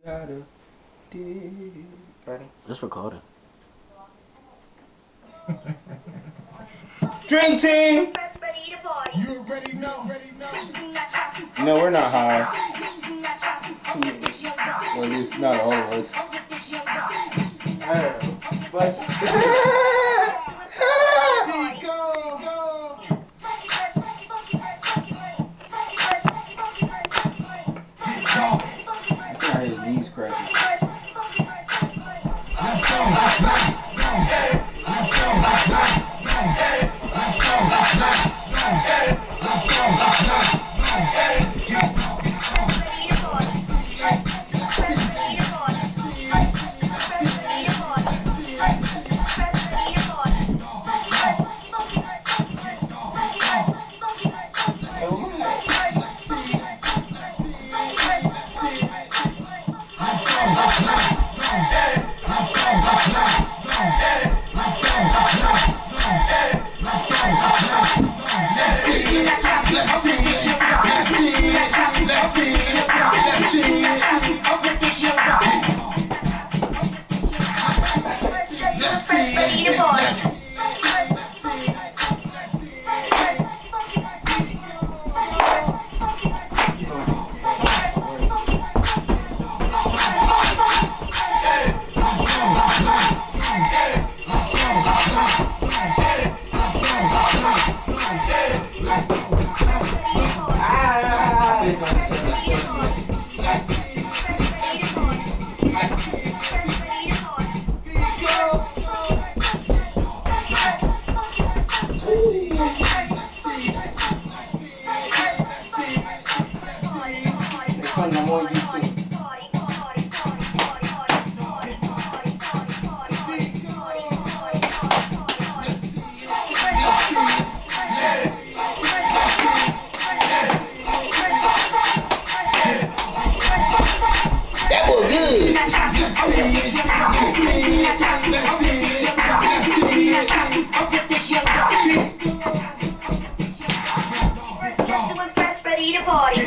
Ready? Just recording. Dream team! You already know. No, we're not high. Well, at least not all of us. But I hear his knees cracking. I'm on YouTube. That was good. Ready to party.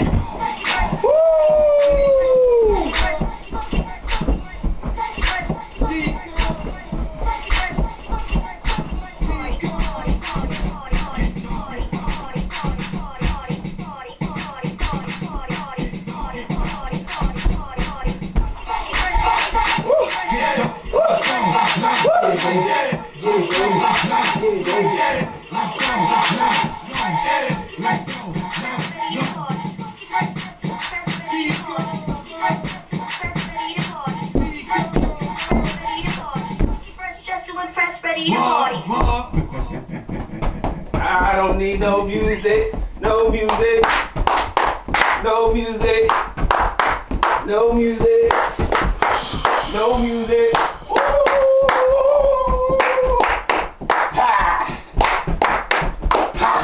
I don't need no music, no music, no music, no music, no music. Ha! Ha!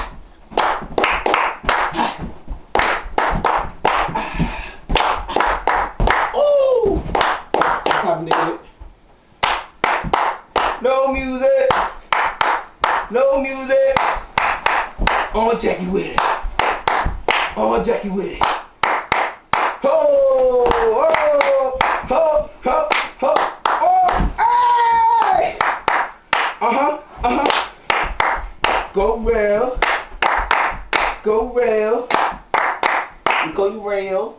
Ooh! Stop, nigga. No music. No music. On Jackie with it. On Jackie with it. Ho! Ho! Ho! Ho! Ho! Oh! Hey! Go rail. Go rail. Go rail.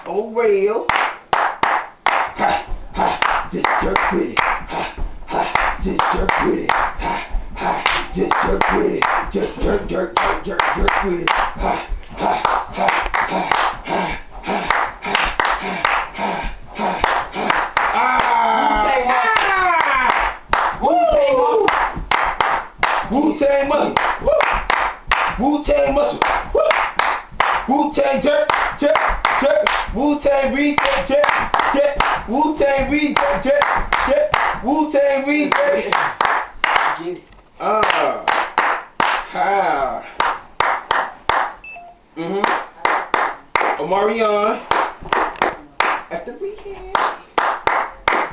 Oh rail. Ha! Ha! Just jerk with it. Ha! Ha! Just jerk with it. Ha! Ha! Just jerk with it. Just jerk, jerk, jerk, jerk, jerk with it. Ha! Ha! Ha! Ha! Ha! Ha! Ha! Ha! Ha! Woo! Wu-Tang muscle. Wu-Tang muscle. Wu-Tang jerk, jerk, jerk. Wu-Tang reject, jerk, jerk. Wu-Tang reject, jerk, jerk. Wu-Tang reject. Get it. Omarion. At the weekend.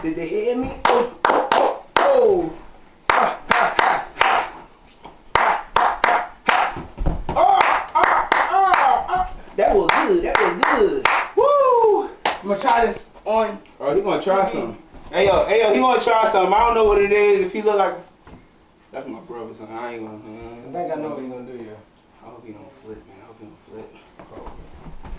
Did they hear me? Oh, oh, oh, oh. Ha, ha, ha, ha. Ha, ha, ha, ha. That was good. That was good. Woo! gonna try this on. Oh, he gonna try something. Hey yo, he gonna try something. I don't know what it is. If he look like, that's my brother, so I ain't gonna. I think I know what he's gonna do, yeah. I hope he don't flip, man. I hope he don't flip.